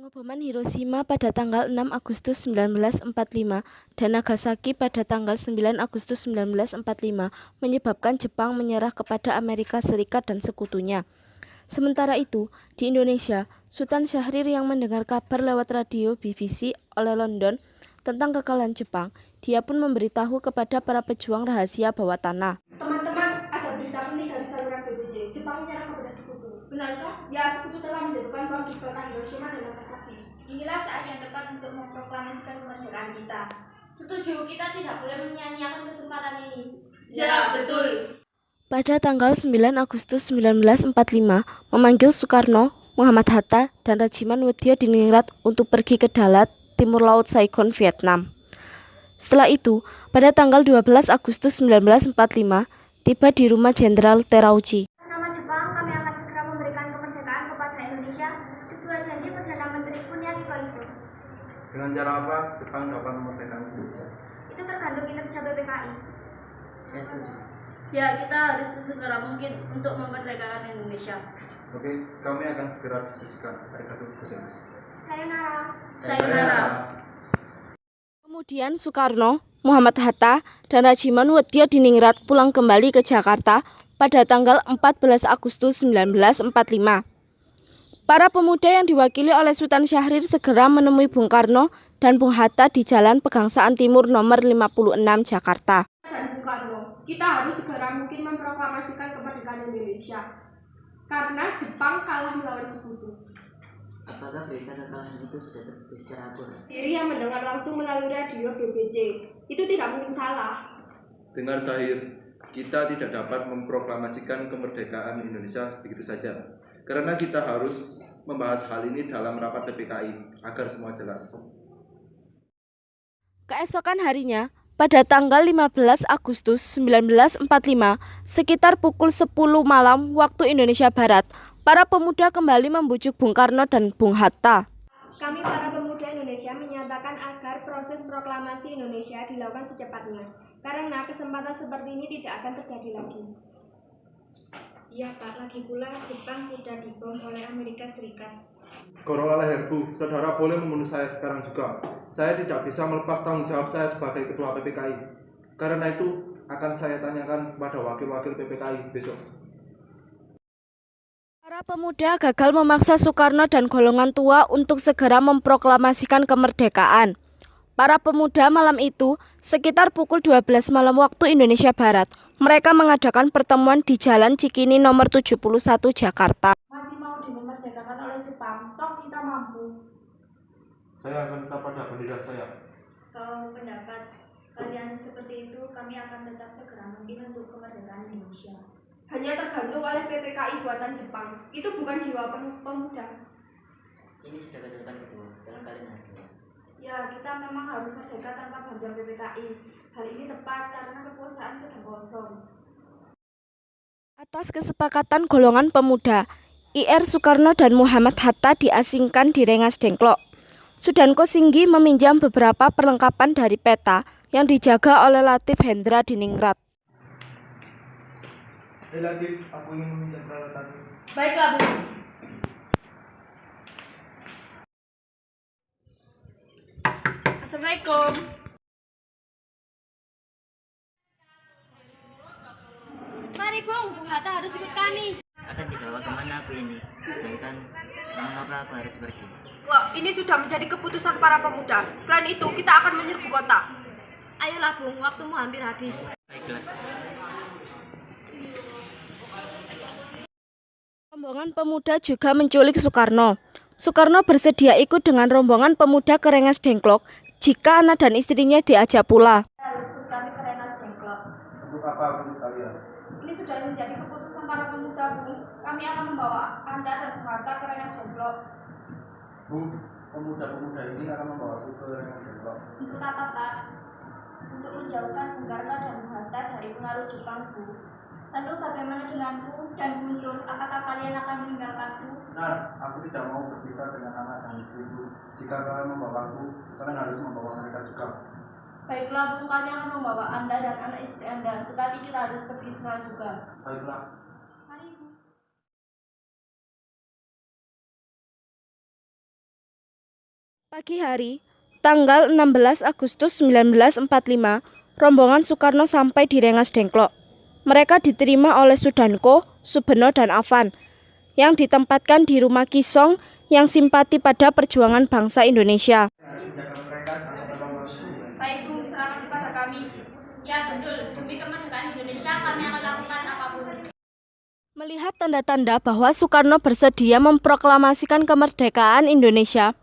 Pengeboman Hiroshima pada tanggal 6 Agustus 1945 dan Nagasaki pada tanggal 9 Agustus 1945 menyebabkan Jepang menyerah kepada Amerika Serikat dan sekutunya. Sementara itu, di Indonesia, Sultan Syahrir yang mendengar kabar lewat radio BBC oleh London tentang kekalahan Jepang, dia pun memberitahu kepada para pejuang rahasia bawah tanah. Teman-teman, ada berita penting dari saluran BBC. Jepang menyerah kepada sekutu. Benarkah? Ya, sekutu telah menjatuhkan bom di kota Hiroshima dan Nagasaki. Inilah saat yang tepat untuk memproklamasikan kemerdekaan kita. Setuju, kita tidak boleh menyia-nyiakan kesempatan ini. Ya, betul. Pada tanggal 9 Agustus 1945, memanggil Soekarno, Muhammad Hatta, dan Regimen Wedyo-Diningrat untuk pergi ke Dalat, Timur Laut Saigon, Vietnam. Setelah itu, pada tanggal 12 Agustus 1945, tiba di rumah Jenderal Terauchi. Nama Jepang, kami akan segera memberikan kemerdekaan kepada Indonesia sesuai janji Perdana Menteri Kuniaki Koiso. Dengan cara apa Jepang dapat memerdekakan Indonesia? Itu tergantung kinerja BPKI. Saya setuju. Ya, kita harus sesegera mungkin untuk memerdekakan Indonesia. Oke, kami akan segera diskusikan. Arigatou gozaimasu. Sayonara. Sayonara. Kemudian Soekarno, Muhammad Hatta, dan Regimen Wedyo-Diningrat pulang kembali ke Jakarta pada tanggal 14 Agustus 1945. Para pemuda yang diwakili oleh Sultan Syahrir segera menemui Bung Karno dan Bung Hatta di Jalan Pegangsaan Timur nomor 56 Jakarta. Dan Bung Karno, kita harus segera mungkin memproklamasikan kemerdekaan Indonesia karena Jepang kalah melawan sekutu. Apakah berita kekalahan itu sudah terbit secara akurat? Diri yang mendengar langsung melalui radio BBC, itu tidak mungkin salah. Dengar Syahrir, kita tidak dapat memproklamasikan kemerdekaan Indonesia begitu saja. Karena kita harus membahas hal ini dalam rapat PPKI agar semua jelas. Keesokan harinya, pada tanggal 15 Agustus 1945, sekitar pukul 10 malam waktu Indonesia Barat, para pemuda kembali membujuk Bung Karno dan Bung Hatta. Kami para pemuda Indonesia menyatakan agar proses proklamasi Indonesia dilakukan secepatnya, karena kesempatan seperti ini tidak akan terjadi lagi. Iya Pak, lagi pula Jepang sudah dibom oleh Amerika Serikat. Corona leherku, saudara boleh membunuh saya sekarang juga. Saya tidak bisa melepas tanggung jawab saya sebagai ketua PPKI. Karena itu akan saya tanyakan kepada wakil-wakil PPKI besok. Para pemuda gagal memaksa Soekarno dan golongan tua untuk segera memproklamasikan kemerdekaan. Para pemuda malam itu, sekitar pukul 12 malam waktu Indonesia Barat, mereka mengadakan pertemuan di Jalan Cikini nomor 71 Jakarta. Masih mau dimerdekakan oleh Jepang, toh kita mampu. Saya akan tetap pada pendidikan saya. Kalau pendapat kalian seperti itu, kami akan tetap segera mungkin untuk kemerdekaan Indonesia. Hanya tergantung oleh PPKI buatan Jepang, itu bukan jiwa pemuda. Ini sudah kejutan kedua dalam kalian hari. Ya, kita memang harus merdeka tanpa bantuan PPKI. Hal ini tepat karena kekuasaan sedang kosong. Atas kesepakatan golongan pemuda, Ir Soekarno dan Muhammad Hatta diasingkan di Rengas Dengklok. Sudanko Singgi meminjam beberapa perlengkapan dari peta yang dijaga oleh Latif Hendra Diningrat. Latif, aku ingin meminjam peralatan. Baiklah, Bu. Assalamualaikum. Mari Bung, Bung Hatta harus ikut kami. Akan dibawa kemana aku ini? Sedangkan mengapa aku harus pergi? Wah, ini sudah menjadi keputusan para pemuda. Selain itu, kita akan menyerbu kota. Ayolah Bung, waktumu hampir habis. Baiklah. Rombongan pemuda juga menculik Soekarno. Soekarno bersedia ikut dengan rombongan pemuda ke Rengas Dengklok jika anak dan istrinya diajak pula. Harus ikut kami ke Rengas Dengklok. Untuk apa aku kalian? Ini sudah menjadi keputusan para pemuda, Bung. Kami akan membawa Anda dan Bung Hatta ke Rengas Dengklok. Bu, pemuda-pemuda ini akan membawaku ke Rengas Dengklok. Untuk apa, Pak? Untuk menjauhkan Bung Karno dan Bung Hatta dari pengaruh Jepang, Bu. Lalu bagaimana denganku dan Guntur? Apakah kalian akan meninggalkanku? Benar, aku tidak mau berpisah dengan anak dan istriku. Jika kalian membawaku, kalian harus membawa mereka juga. Baiklah, Bung, kami akan membawa Anda dan anak istri Anda, tetapi kita harus pergi sekarang juga. Baiklah. Pagi hari, tanggal 16 Agustus 1945, rombongan Soekarno sampai di Rengas Dengklok. Mereka diterima oleh Sudanko, Subeno, dan Afan, yang ditempatkan di rumah Kisong yang simpati pada perjuangan bangsa Indonesia. Baik Bu, serahkan kepada kami. Ya betul, demi kemerdekaan Indonesia kami akan lakukan apapun. Melihat tanda-tanda bahwa Soekarno bersedia memproklamasikan kemerdekaan Indonesia,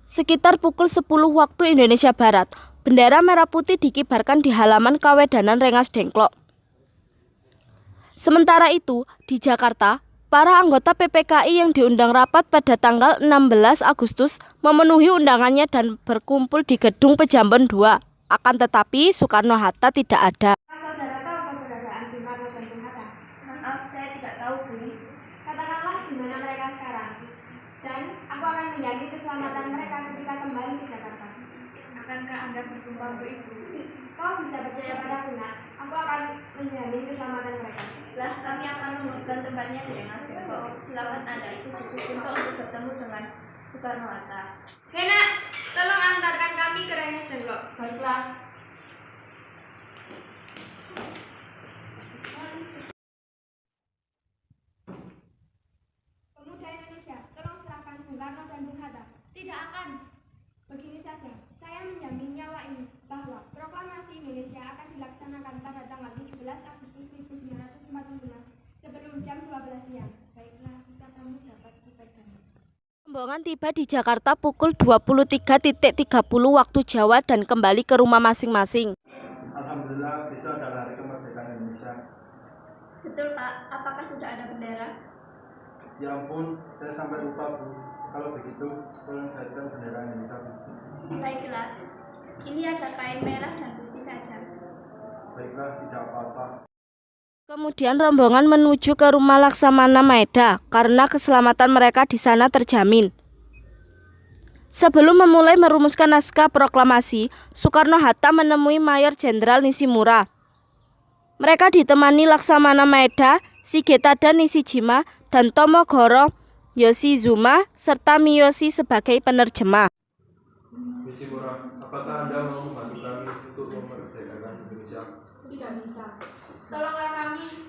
sekitar pukul 10 waktu Indonesia Barat, bendera merah putih dikibarkan di halaman Kawedanan Rengas Dengklok. Sementara itu, di Jakarta, para anggota PPKI yang diundang rapat pada tanggal 16 Agustus memenuhi undangannya dan berkumpul di Gedung Pejambon II. Akan tetapi Soekarno-Hatta tidak ada. Saudara tahu keberadaan Bung Karno dan Bung Hatta? Maaf, saya tidak tahu, Bu. Katakanlah di mana mereka sekarang. Dan aku akan menjamin keselamatan mereka ketika kembali ke Jakarta. Akankah Anda bersumpah untuk itu? Kau bisa percaya padaku, Nak. Aku akan menjamin keselamatan mereka. Lah, kami akan menemukan tempatnya di Rengas Dengklok. Silakan Anda ikut Cucu Kunto untuk bertemu dengan Soekarno-Hatta. Hei, Nak, tolong antarkan kami ke Rengas Dengklok. Baiklah. Pemuda Indonesia, tolong serahkan Bung Karno dan Bung Hatta. Tidak akan. Begini saja, saya menjamin nyawa ini bahwa proklamasi Indonesia akan dilaksanakan pada tanggal 17 Agustus 1945 sebelum jam 12 siang. Baiklah, kita kamu dapat dipegang. Rombongan tiba di Jakarta pukul 23.30 waktu Jawa dan kembali ke rumah masing-masing. Alhamdulillah, besok adalah hari kemerdekaan Indonesia. Betul, Pak. Apakah sudah ada bendera? Ya ampun, saya sampai lupa Bu. Kalau begitu, tolong sajikan bendera Indonesia Bu. Baiklah. Ini ada kain merah dan putih saja. Baiklah, tidak apa-apa. Kemudian rombongan menuju ke rumah Laksamana Maeda karena keselamatan mereka di sana terjamin. Sebelum memulai merumuskan naskah proklamasi, Soekarno-Hatta menemui Mayor Jenderal Nishimura. Mereka ditemani Laksamana Maeda, Shigetada Nishijima, dan Tomogoro Yoshizuma serta Miyoshi sebagai penerjemah. Nishimura, apakah Anda mau membantu kami untuk memerdekakan Indonesia? Tidak bisa. Tolonglah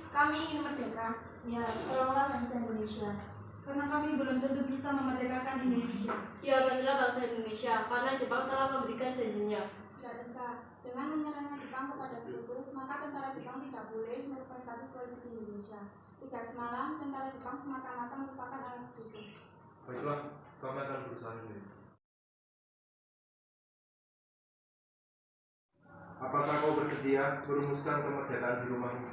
kami ingin merdeka. Ya, tolonglah bangsa Indonesia. Karena kami belum tentu bisa memerdekakan Indonesia. Ya, bantulah bangsa Indonesia, karena Jepang telah memberikan janjinya. Tidak bisa. Dengan menyerahnya Jepang kepada sekutu, maka tentara Jepang tidak boleh merubah status politik Indonesia. Sejak semalam, tentara Jepang semata-mata merupakan anak sekutu. Baiklah, kami akan berusaha ini. Apakah kau bersedia merumuskan kemerdekaan di rumahmu?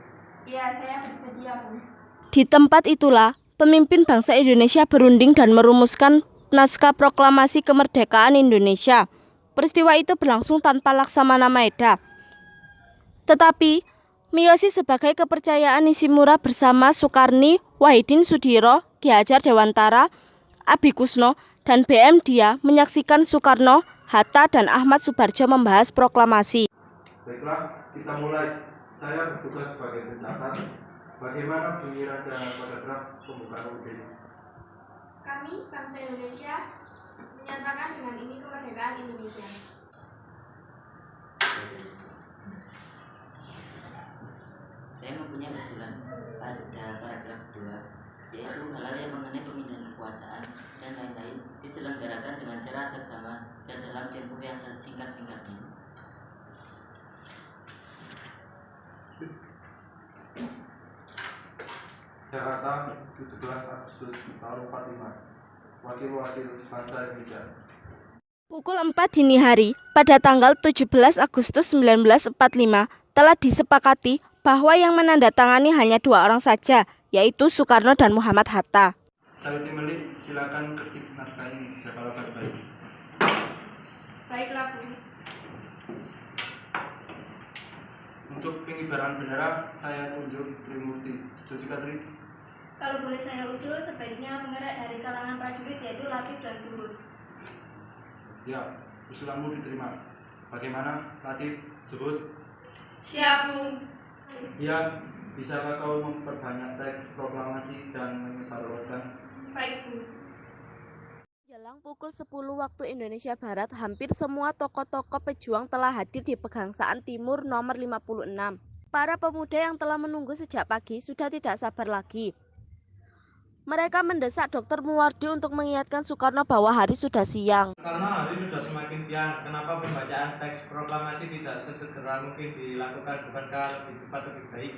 Ya, saya bersedia, Bu. Di tempat itulah, pemimpin bangsa Indonesia berunding dan merumuskan naskah proklamasi kemerdekaan Indonesia. Peristiwa itu berlangsung tanpa Laksamana Maeda. Tetapi, Miyoshi sebagai kepercayaan Nishimura bersama Sukarni, Wahidin Sudiro, Ki Hajar Dewantara, Abi Kusno, dan BM Dia menyaksikan Soekarno, Hatta, dan Ahmad Subarjo membahas proklamasi. Baiklah, kita mulai. Saya bertugas sebagai pencatat. Bagaimana bunyi rancangan paragraf pembukaan UUD? Kami, bangsa Indonesia, menyatakan dengan ini kemerdekaan Indonesia. Saya mempunyai usulan pada paragraf 2, yaitu hal-hal yang mengenai pemindahan kekuasaan dan lain-lain diselenggarakan dengan cara seksama dan dalam tempo yang singkat-singkatnya. Jakarta, 17 Agustus tahun 45. Wakil-wakil bangsa Indonesia. Pukul 4 dini hari, pada tanggal 17 Agustus 1945, telah disepakati bahwa yang menandatangani hanya 2 orang saja, yaitu Soekarno dan Muhammad Hatta. Saya Melik, silakan ketik naskah ini secara baik-baik. Baiklah, Bu. Untuk pengibaran bendera, saya tunjuk Trimurti. Setuju, Tri? Kalau boleh saya usul, sebaiknya pengerat dari kalangan prajurit yaitu Latif dan Zuhud. Ya, usulanmu diterima. Bagaimana, Latif? Zuhud? Siap, Bu. Ya, bisakah kau memperbanyak teks proklamasi dan menyebarluaskan? Baik, Bu. Jelang Menjelang pukul 10 waktu Indonesia Barat, hampir semua tokoh-tokoh pejuang telah hadir di Pegangsaan Timur nomor 56. Para pemuda yang telah menunggu sejak pagi sudah tidak sabar lagi. Mereka mendesak Dr. Muwardi untuk mengingatkan Soekarno bahwa hari sudah siang. Karena hari sudah semakin siang, kenapa pembacaan teks proklamasi tidak sesegera mungkin dilakukan? Bukankah lebih cepat lebih baik?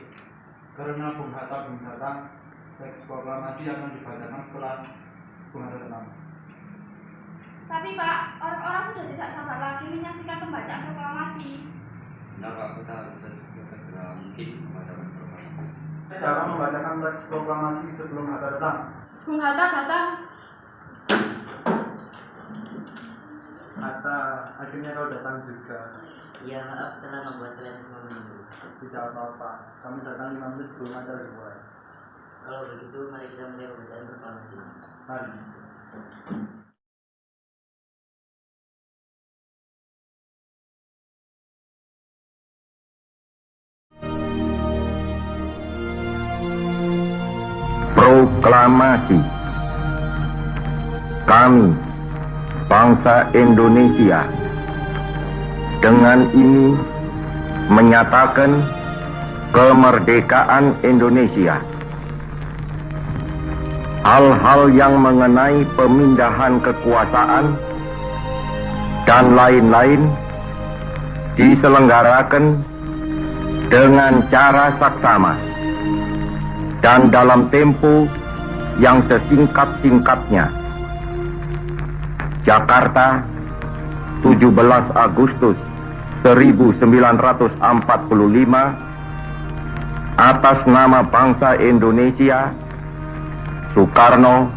Karena Bung Hatta belum datang, teks proklamasi akan dibacakan setelah Bung Hatta datang. Tapi Pak, orang-orang sudah tidak sabar lagi menyaksikan pembacaan proklamasi. Benar Pak, kita harus segera mungkin membacakan proklamasi. Saya akan membacakan teks proklamasi sebelum Hatta datang. Bung Hatta datang. Hatta, akhirnya kau datang juga. Ya maaf telah membuat kalian semua menunggu. Tidak apa-apa, kami datang 5 menit sebelum acara dimulai. Kalau begitu mari kita mulai pembacaan proklamasi. Mari. Proklamasi. Kami, bangsa Indonesia, dengan ini menyatakan kemerdekaan Indonesia. Hal-hal yang mengenai pemindahan kekuasaan dan lain-lain diselenggarakan dengan cara saksama dan dalam tempo yang sesingkat-singkatnya. Jakarta, 17 Agustus 1945, atas nama bangsa Indonesia, Soekarno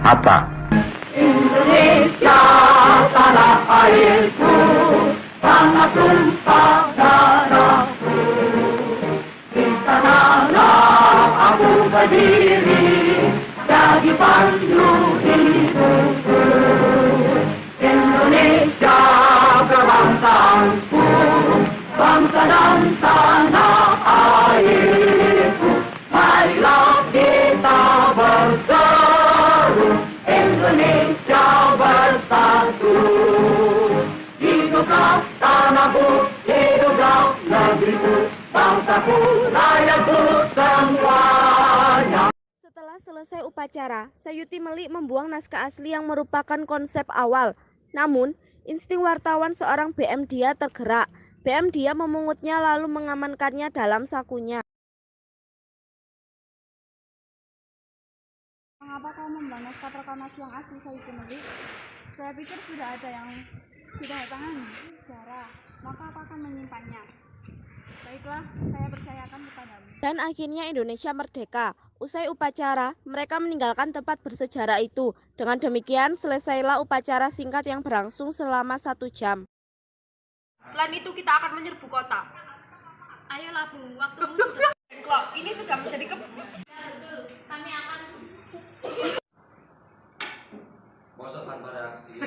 Hatta. Indonesia, tanah airku, tanah tumpah darahku. Di sanalah aku berdiri, jadi pandu hidupku. Indonesia kebangsaanku, bangsa dan tanah airku. Marilah kita berseru, Indonesia bersatu. Hiduplah tanahku, hiduplah negeriku, bangsaku, rakyatku semuanya. Setelah selesai upacara, Sayuti Melik membuang naskah asli yang merupakan konsep awal. Namun, insting wartawan seorang BM Dia tergerak. BM Dia memungutnya lalu mengamankannya dalam sakunya. Mengapa kau membuang naskah proklamasi yang asli Sayuti Melik? Saya pikir sudah ada yang ditandatangani sejarah, maka aku akan menyimpannya. Baiklah, saya percayakan kepadamu. Dan akhirnya Indonesia merdeka. Usai upacara, mereka meninggalkan tempat bersejarah itu. Dengan demikian, selesailah upacara singkat yang berlangsung selama 1 jam. Selain itu kita akan menyerbu kota. Ayolah Bung, waktumu sudah. Klop, ini sudah menjadi Kami akan Masa tanpa reaksi.